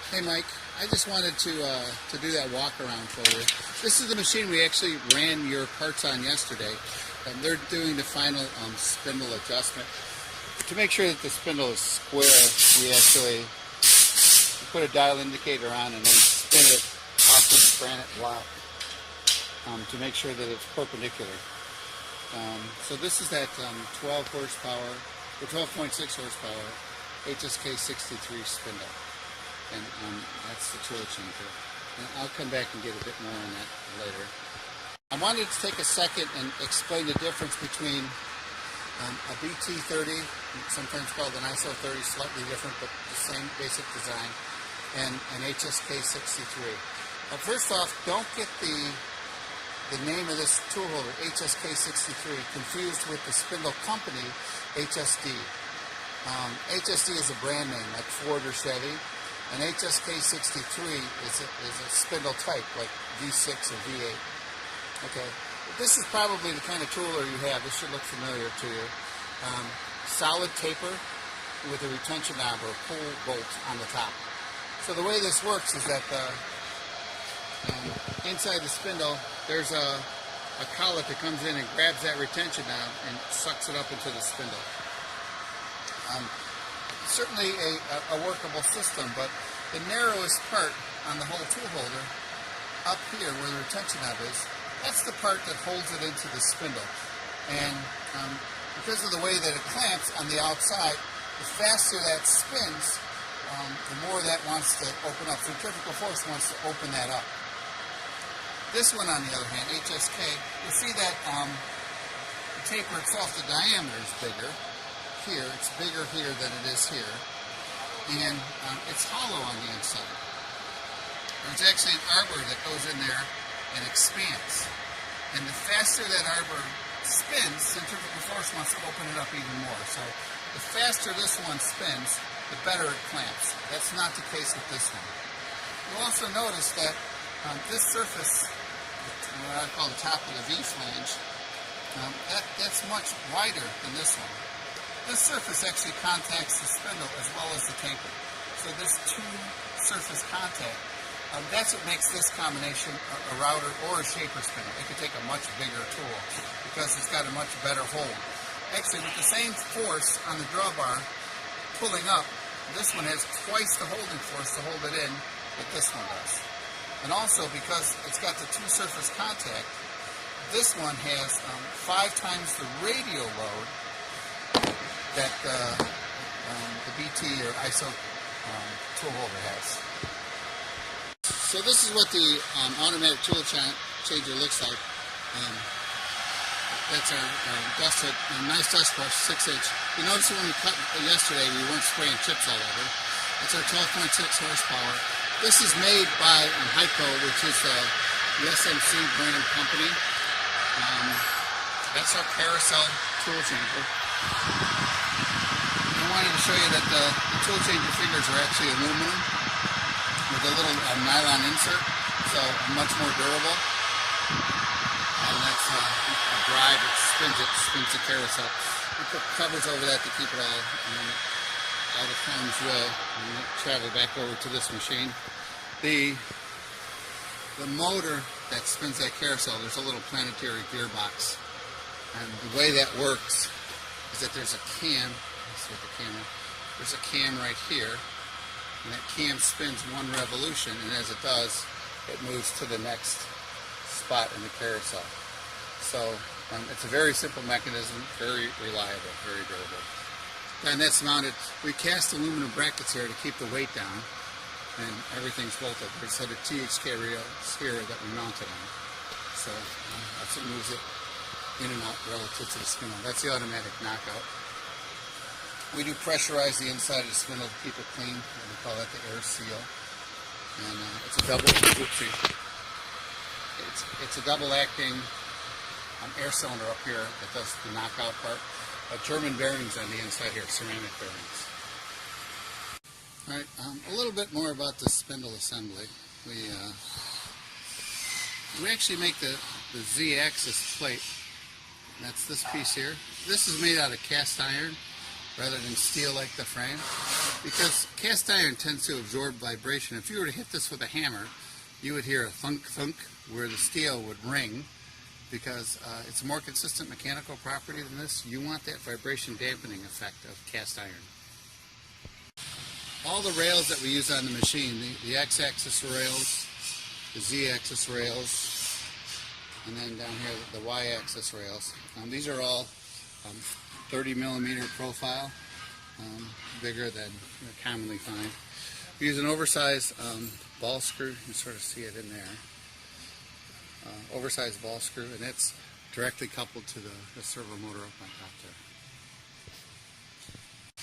Hey Mike, I just wanted to do that walk around for you. This is the machine we actually ran your parts on yesterday. They're doing the final spindle adjustment. To make sure that the spindle is square, we actually put a dial indicator on and then spin it off this granite block to make sure that it's perpendicular. So this is that 12 horsepower, or 12.6 horsepower HSK 63 spindle. And that's the tool changer. And I'll come back and get a bit more on that later. I wanted to take a second and explain the difference between a BT30, sometimes called an ISO 30, slightly different but the same basic design, and an HSK 63. First off, don't get the name of this tool holder, HSK 63, confused with the spindle company, HSD. HSD is a brand name like Ford or Chevy. An HSK 63 is a spindle type like V6 or V8. Okay, this is probably the kind of tooler you have. This should look familiar to you. Solid taper with a retention knob or pull bolt on the top. So the way this works is that inside the spindle there's a collet that comes in and grabs that retention knob and sucks it up into the spindle. Certainly a workable system, but the narrowest part on the whole tool holder, up here where the retention knob is, that's the part that holds it into the spindle. And because of the way that it clamps on the outside, the faster that spins, the more that wants to open up. Centrifugal force wants to open that up. This one, on the other hand, HSK, you see that the taper itself, the diameter is bigger. Here, it's bigger here than it is here, and it's hollow on the inside. There's actually an arbor that goes in there and expands, and the faster that arbor spins, centrifugal force wants to open it up even more. So the faster this one spins, the better it clamps. That's not the case with this one. You'll also notice that this surface, what I call the top of the V-flange, that's much wider than this one. This surface actually contacts the spindle as well as the taper. So this two-surface contact, that's what makes this combination a router or a shaper spindle. It could take a much bigger tool because it's got a much better hold. Actually, with the same force on the drawbar pulling up, this one has twice the holding force to hold it in that this one does. And also, because it's got the two-surface contact, this one has 5 times the radial load that the BT or ISO tool holder has. So this is what the automatic tool changer looks like. That's our dust hook, a nice dust brush, 6-inch. You notice when we cut yesterday, we weren't spraying chips all over. It's our 12.6 horsepower. This is made by Hyco, which is the SMC brand company. That's our carousel tool changer. I wanted to show you that the tool changer fingers are actually aluminum with a little nylon insert, so much more durable. And that's a drive, it spins the carousel. We put covers over that to keep it all out of harm's way. And travel back over to this machine. The motor that spins that carousel, there's a little planetary gearbox. And the way that works is that there's a cam. With the camera. There's a cam right here, and that cam spins one revolution, and as it does, it moves to the next spot in the carousel. So it's a very simple mechanism, very reliable, very durable. And that's mounted, we cast aluminum brackets here to keep the weight down, and everything's bolted. There's a set of THK rails here that we mounted on. So that's what moves it in and out relative to the spindle. That's the automatic knockout. We do pressurize the inside of the spindle to keep it clean. We call that the air seal. And it's a double, it's a double acting air cylinder up here that does the knockout part. German bearings on the inside here, ceramic bearings. Alright, a little bit more about the spindle assembly. We actually make the Z-axis plate. That's this piece here. This is made out of cast iron rather than steel like the frame. because cast iron tends to absorb vibration. If you were to hit this with a hammer, you would hear a thunk thunk where the steel would ring, because it's a more consistent mechanical property than this. You want that vibration dampening effect of cast iron. All the rails that we use on the machine, the x-axis rails, the z-axis rails, and then down here the y-axis rails, these are all 30 millimeter profile, bigger than you commonly find. We use an oversized ball screw. You can sort of see it in there. Oversized ball screw, and it's directly coupled to the servo motor up on top there.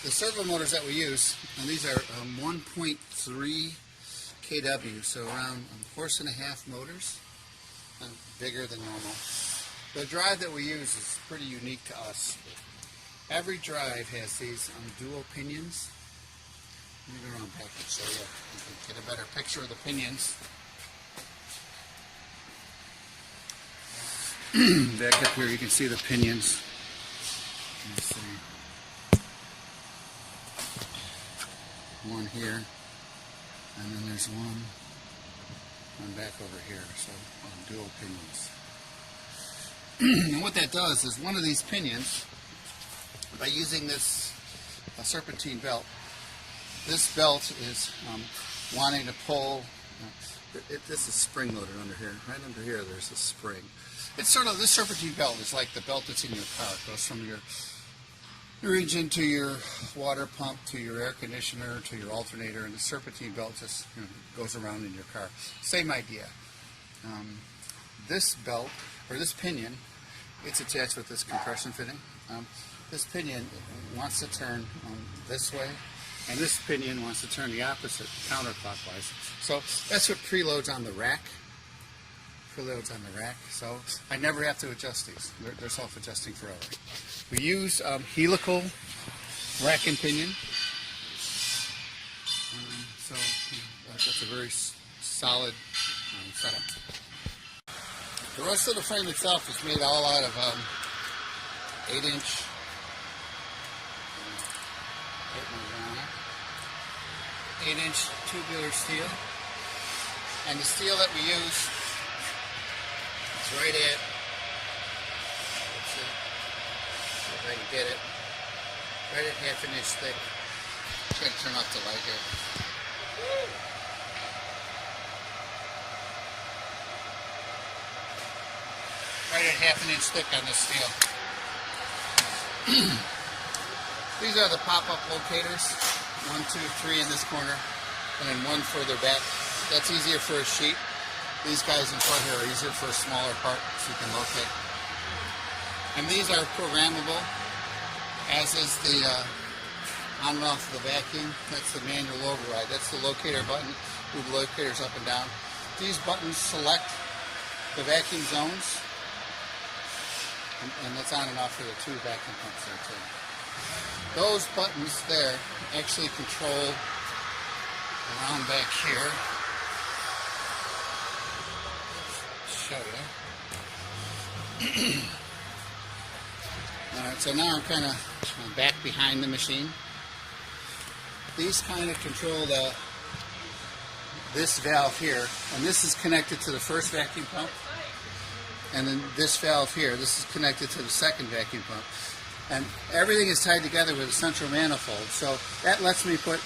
The servo motors that we use, and these are 1.3 kW, so around horse and a half motors, bigger than normal. The drive that we use is pretty unique to us. Every drive has these dual pinions. Let me go around back and show you. You can get a better picture of the pinions. Back up here you can see the pinions. Let's see. One here, and then there's one back over here, so dual pinions. And what that does is one of these pinions, by using this serpentine belt, this belt is wanting to pull, this is spring loaded under here. Right under here there's a spring. It's sort of, this serpentine belt is like the belt that's in your car. It goes from your engine to your water pump to your air conditioner to your alternator, and the serpentine belt just goes around in your car. Same idea. This belt, or this pinion, it's attached with this compression fitting. This pinion wants to turn this way, and this pinion wants to turn the opposite, counterclockwise. So that's what preloads on the rack. So I never have to adjust these. They're self-adjusting forever. We use helical rack and pinion. So that's a very solid setup. The rest of the frame itself is made all out of 8-inch 8-inch tubular steel. And the steel that we use, it's right at, let's see if I can get it, right at 1/2 inch thick. I'm just going to turn off the light here. Right at 1/2 inch thick on this steel. These are the pop-up locators. 1, 2, 3 in this corner, and then one further back. That's easier for a sheet. These guys in front here are easier for a smaller part, so you can locate. And these are programmable, as is the on and off of the vacuum. That's the manual override. That's the locator button. Move the locators up and down. These buttons select the vacuum zones, and that's on and off for the 2 vacuum pumps there too. Those buttons there actually control around back here. Show you. Alright, so now I'm kind of back behind the machine. These kind of control this valve here, and this is connected to the first vacuum pump. And then this valve here, this is connected to the second vacuum pump. And everything is tied together with a central manifold, so that lets me put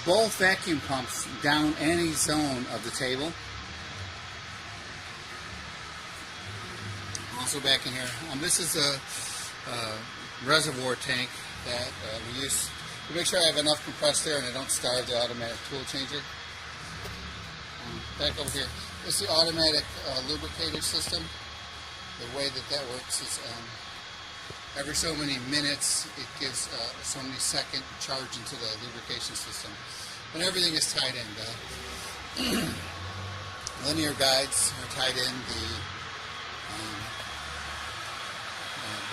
both vacuum pumps down any zone of the table. Also back in here, this is a reservoir tank that we use to make sure I have enough compressed air and I don't starve the automatic tool changer. Back over here, this is the automatic lubricator system. The way that works is every so many minutes, it gives so many second charge into the lubrication system. And everything is tied in. The linear guides are tied in. The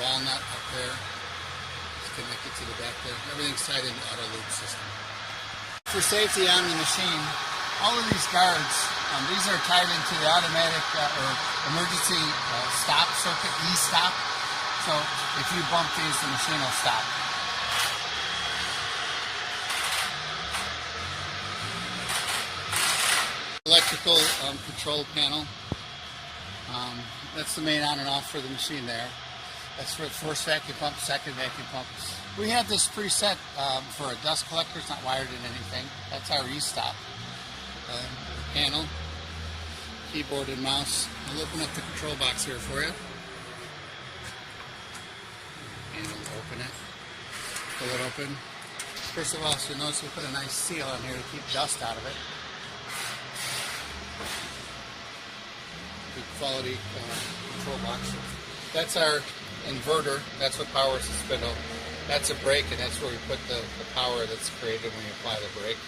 ball nut up there is connected to the back there. Everything's tied in the auto lube system. For safety on the machine, all of these guards, these are tied into the automatic or emergency stop circuit, e-stop. So if you bump these, the machine will stop. electrical control panel. That's the main on and off for the machine there. That's for the first vacuum pump, second vacuum pump. We have this preset for a dust collector. It's not wired in anything. That's our e-stop panel, keyboard and mouse. I'll open up the control box here for you. And we'll open it. Pull it open. First of all, so you'll notice we put a nice seal on here to keep dust out of it. Good quality control box. That's our inverter. That's what powers the spindle. That's a brake, and that's where we put the power that's created when you apply the brake.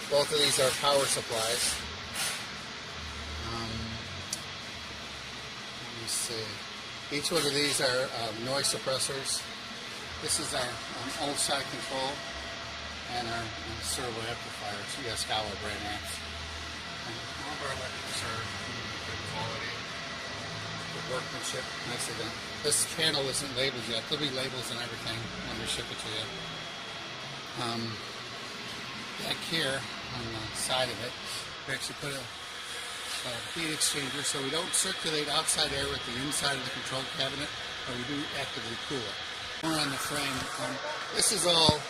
Both of these are power supplies. Let me see. Each one of these are noise suppressors. This is our old side control and our servo amplifiers. Yaskawa brand amps. All of our electrics are good quality, good workmanship, nicely done. This panel isn't labeled yet. There'll be labels and everything when we ship it to you. Back here on the side of it, we actually put a heat exchanger so we don't circulate outside air with the inside of the control cabinet, but we do actively cool it. More on the frame. This is all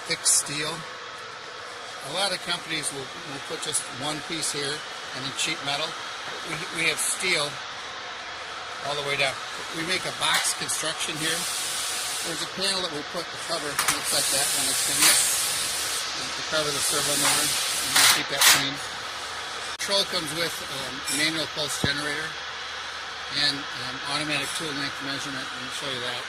thick steel. A lot of companies will put just one piece here and then sheet metal. We have steel all the way down. We make a box construction here. There's a panel that we put the cover, looks like that when it's finished. To cover the servo motor and keep that clean. Control comes with a manual pulse generator and automatic tool length measurement. Let me show you that.